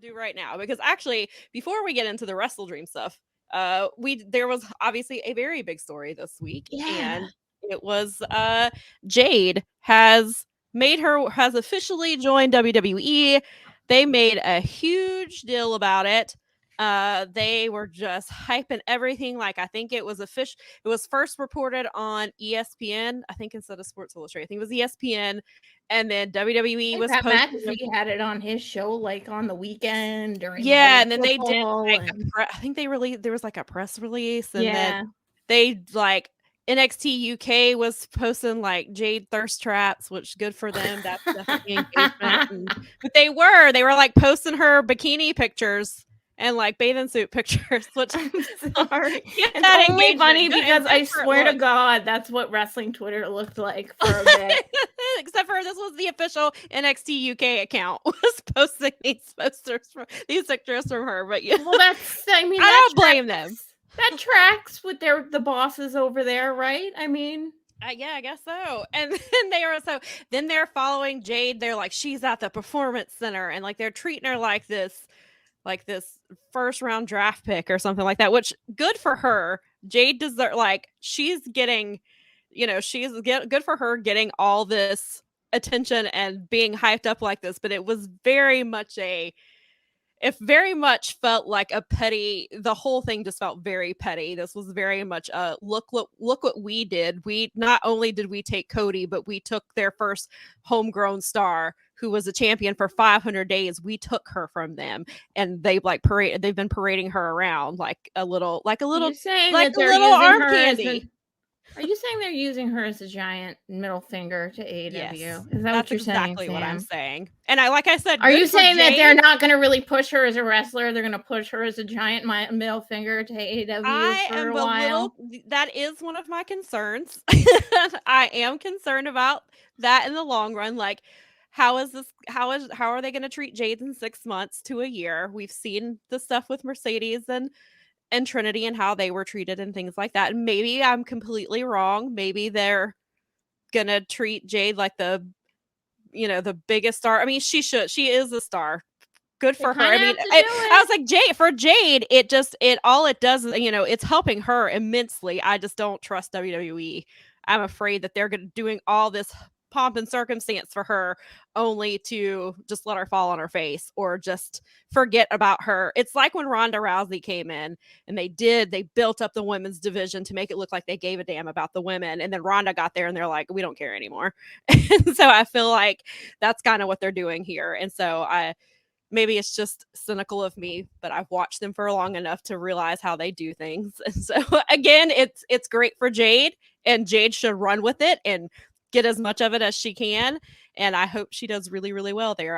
will do right now, because actually, before we get into the Wrestle Dream stuff, there was obviously a very big story this week, Yeah. and it was Jade has officially joined WWE. They made a huge deal about it. They were just hyping everything. Like, I think it was official. It was first reported on ESPN, I think, instead of Sports Illustrated. I think it was ESPN, and then WWE Hey, was Pat posting them. McAfee had it on his show, like, on the weekend during Yeah, all and the then they did football, like and I think they released there was like a press release, and then yeah. they like NXT UK was posting like Jade thirst traps, which good for them. That's definitely engagement. But they were like posting her bikini pictures and like bathing suit pictures, which I'm sorry. get It's that only engagement. funny Good, and because good I for it swear to looks. God, that's what wrestling Twitter looked like for a bit. Except for this was the official NXT UK account was posting these posters from these pictures from her. But yeah, Well, I mean, I that don't blame them. That tracks with the bosses over there, right? I mean, Yeah, I guess so. And then they're following Jade. They're like, she's at the performance center, and like they're treating her like this first round draft pick or something like that. Which good for her. Jade deserve like she's getting, good for her getting all this attention and being hyped up like this. But it was very much it very much felt like a petty. The whole thing just felt very petty. This was very much a look what we did. We not only did we take Cody, but we took their first homegrown star who was a champion for 500 days. We took her from them, and they've been parading her around like a little are you saying like that a they're little using arm her candy. Are you saying they're using her as a giant middle finger to AEW? Yes, Is that what that's you're saying, exactly what I'm Sam? saying. And like I said, Are good you for saying that they're Jade. not going to really push her as a wrestler? They're going to push her as a giant middle finger to AEW I for am a a while? little that is one of my concerns. I am concerned about that in the long run. Like, how are they going to treat Jade in 6 months to a year? We've seen the stuff with Mercedes and Trinity and how they were treated and things like that. And maybe I'm completely wrong. Maybe they're gonna treat Jade like the biggest star. I mean, she is a star. Good They for her. kind I of mean, have to do I was it. like, Jade, it does is, it's helping her immensely. I just don't trust WWE. I'm afraid that they're doing all this pomp and circumstance for her only to just let her fall on her face or just forget about her. It's like when Ronda Rousey came in and they built up the women's division to make it look like they gave a damn about the women. And then Ronda got there and they're like, we don't care anymore. And so I feel like that's kind of what they're doing here. And so maybe it's just cynical of me, but I've watched them for long enough to realize how they do things. And so again, it's great for Jade, and Jade should run with it and get as much of it as she can. And I hope she does really, really well there.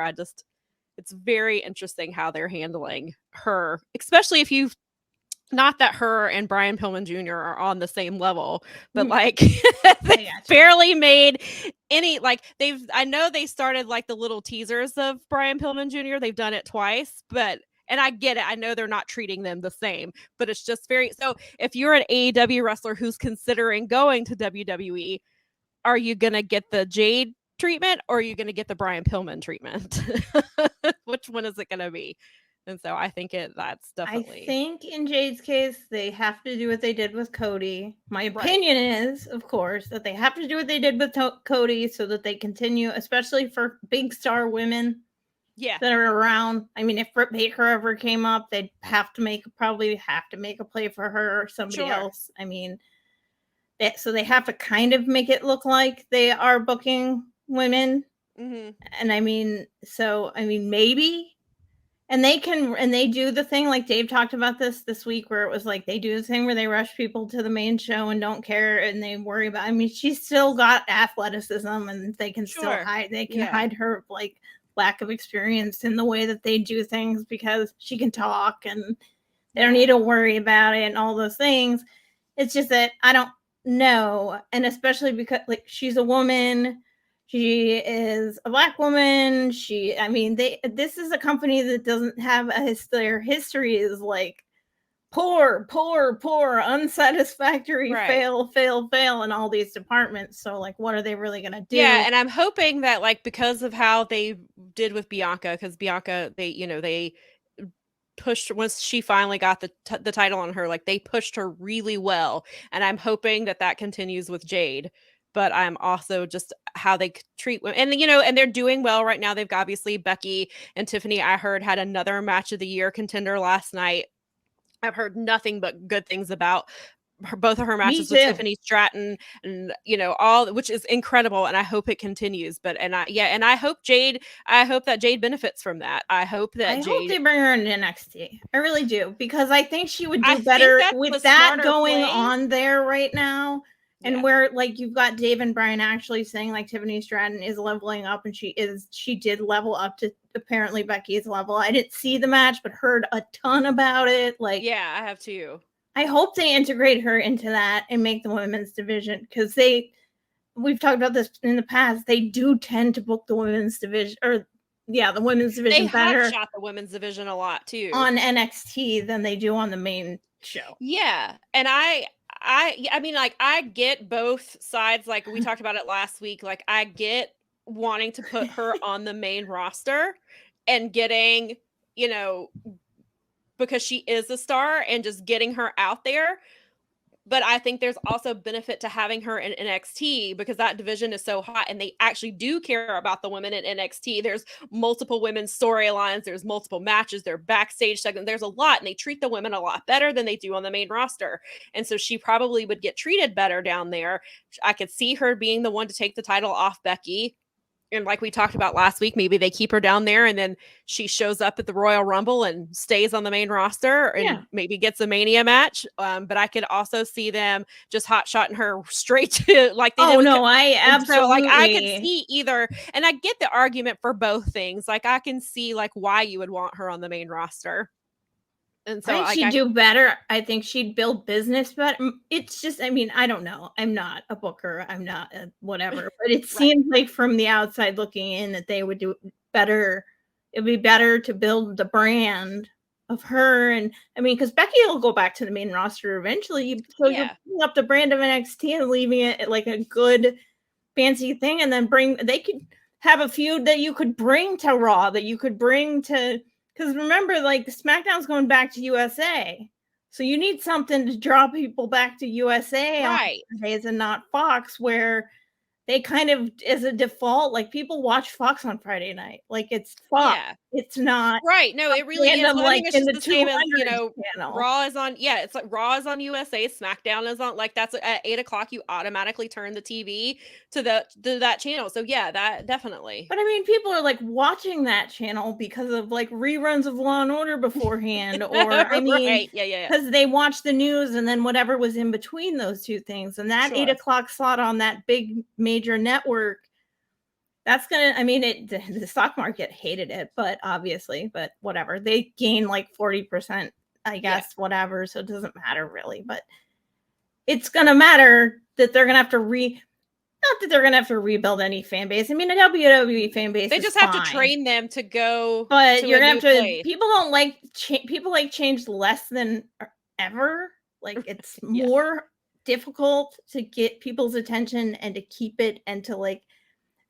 It's very interesting how they're handling her, especially if you've not that her and Brian Pillman Jr. are on the same level, but like they barely made any like I know they started like the little teasers of Brian Pillman Jr. They've done it twice, but and I get it. I know they're not treating them the same, but it's just very so if you're an AEW wrestler who's considering going to WWE, are you gonna get the Jade treatment or are you gonna get the Brian Pillman treatment? Which one is it gonna be? And so I think that's definitely. I think in Jade's case, they have to do what they did with Cody. My Right. opinion is, of course, that they have to do what they did with Cody so that they continue, especially for big star women that are around. I mean, if Britt Baker ever came up, they'd probably have to make a play for her or somebody else. I mean, so they have to kind of make it look like they are booking women. Mm-hmm. And I mean, maybe. And they do the thing like Dave talked about this week where it was like they do the thing where they rush people to the main show and don't care and they worry about. I mean, she's still got athleticism and they can still hide her like lack of experience in the way that they do things because she can talk and they don't need to worry about it and all those things. It's just that I don't know, and especially because like she's a woman. She is a Black woman. This is a company that doesn't have their history is like poor, unsatisfactory, Right. fail in all these departments. So, like, what are they really going to do? Yeah, and I'm hoping that, like, because of how they did with Bianca, because Bianca, they pushed once she finally got the title on her, like, they pushed her really well, and I'm hoping that that continues with Jade. But I'm also just how they treat women, and they're doing well right now. They've got, obviously, Becky and Tiffany, I heard, had another match of the year contender last night. I've heard nothing but good things about both of her Me matches with too. Tiffany Stratton, and all, which is incredible, and I hope it continues. But and I hope that Jade benefits from that. I hope I that hope Jade they bring her into NXT. I really do, because I think she would I do think better that's the with that smarter going play. on there right now. And Yeah. where, like, you've got Dave and Brian actually saying, like, Tiffany Stratton is leveling up, and she did level up to apparently Becky's level. I didn't see the match, but heard a ton about it. Like, Yeah, I have too. I hope they integrate her into that and make the women's division, because we've talked about this in the past. They do tend to book the women's division, or the women's They division hot better shot the women's division a lot too. on NXT than they do on the main show. Yeah, and I mean, like, I get both sides. Like, we talked about it last week. Like, I get wanting to put her on the main roster and getting, you know, because she is a star, and just getting her out there. But I think there's also benefit to having her in NXT, because that division is so hot, and they actually do care about the women in NXT. There's multiple women's storylines, there's multiple matches, there's backstage segments, there's a lot, and they treat the women a lot better than they do on the main roster. And so she probably would get treated better down there. I could see her being the one to take the title off Becky. And like we talked about last week, maybe they keep her down there, and then she shows up at the Royal Rumble and stays on the main roster, and maybe gets a Mania match. But I could also see them just hot-shotting her straight to, like they did with No, I and so, like, I could absolutely. see either, and I get the argument for both things. Like, I can see, like, why you would want her on the main roster. And so, I think like, she'd do better. I think she'd build business better. It's just, I mean, I don't know. I'm not a booker. I'm not a whatever. But it right. seems like from the outside looking in that they would do better. It'd be better to build the brand of her. And I mean, because Becky will go back to the main roster eventually. So you're Yeah. putting up the brand of NXT and leaving it like a good fancy thing. And then they could have a feud that you could bring to Raw, that you could bring to, because remember, like, SmackDown's going back to USA. So you need something to draw people back to USA on Right. Sundays and not Fox, where they kind of, as a default, like, people watch Fox on Friday night. Like, it's Fox. Yeah. It's not Right. No, it really is. random, Well, I like, think it's in just the the same as, 200 channel. Raw is on, yeah, it's like Raw is on USA, SmackDown is on, like, that's at 8 o'clock, you automatically turn the TV to that channel. So yeah, that definitely. But I mean, people are like watching that channel because of like reruns of Law and Order beforehand, or I mean, right. Yeah. because they watch the news and then whatever was in between those two things. And that Sure. 8 o'clock slot on that big major network, that's gonna, I mean, the stock market hated it, but obviously, but whatever. They gain like 40%, I guess, whatever. So it doesn't matter really, but it's gonna matter that they're gonna have to not that they're gonna have to rebuild any fan base. I mean, a WWE fan base, They is just have fine, to train them to go but to you're a gonna new have to. place. People don't like people like change less than ever. Like, it's Yeah. more difficult to get people's attention and to keep it, and to like,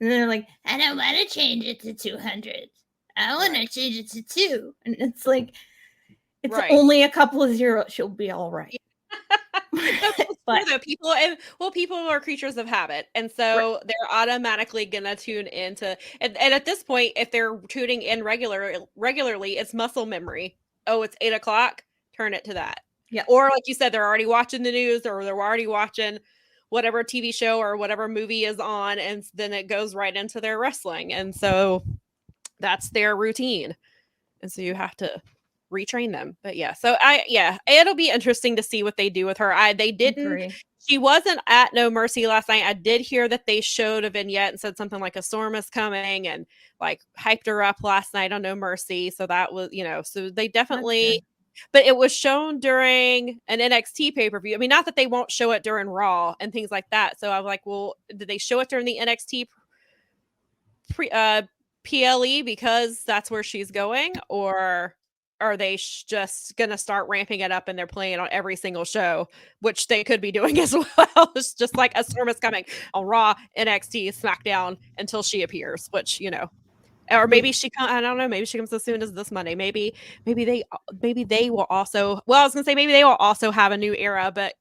and they're like, I don't want to change it to 200. I want to change it to 2, and it's like, it's only a couple of zeros. She'll be all right. But people are creatures of habit, and so they're automatically gonna tune into, and at this point, if they're tuning in regularly, it's muscle memory. Oh, it's 8 o'clock, turn it to that. Yeah. Or like you said, they're already watching the news, or they're already watching whatever TV show or whatever movie is on, and then it goes right into their wrestling, and so that's their routine, and so you have to retrain them. But yeah, so it'll be interesting to see what they do with her. She wasn't at No Mercy last night. I did hear that they showed a vignette and said something like a storm is coming, and like hyped her up last night on No Mercy. So that was, so they definitely, but it was shown during an NXT pay-per-view. I mean, not that they won't show it during Raw and things like that. So I was like, well, did they show it during the NXT PLE because that's where she's going, or are they just gonna start ramping it up and they're playing on every single show, which they could be doing as well. It's just like a storm is coming on Raw, NXT, SmackDown until she appears, which or maybe I don't know, maybe she comes as soon as this Monday. Maybe they will also. Well, I was gonna say maybe they will also have a new era, but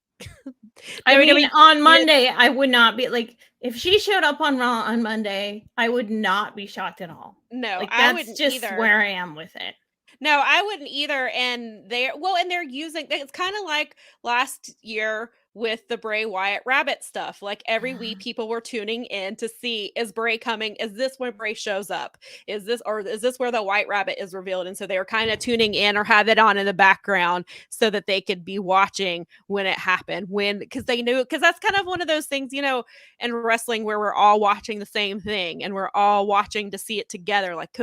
I mean, on Monday, I would not be like, if she showed up on Raw on Monday, I would not be shocked at all. No, like I that's wouldn't just either. where I am with it. No, I wouldn't either. And they're using it's kind of like last year with the Bray Wyatt Rabbit stuff. Like every week people were tuning in to see, is Bray coming? Is this when Bray shows up? Is this where the White Rabbit is revealed? And so they were kind of tuning in or have it on in the background so that they could be watching when it happened. Because they knew, because that's kind of one of those things, in wrestling where we're all watching the same thing and we're all watching to see it together. Like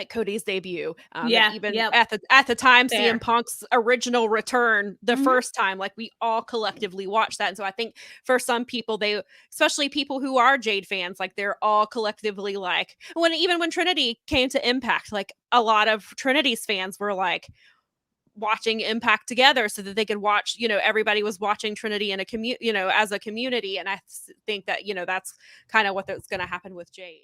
Cody's debut. Even at the time, Fair. CM Punk's original return, the first time, like we all collectively watched that. And so I think for some people, especially people who are Jade fans, like they're all collectively like, when Trinity came to Impact, like a lot of Trinity's fans were like watching Impact together so that they could watch, everybody was watching Trinity in a as a community. And I think that, that's kind of what's going to happen with Jade.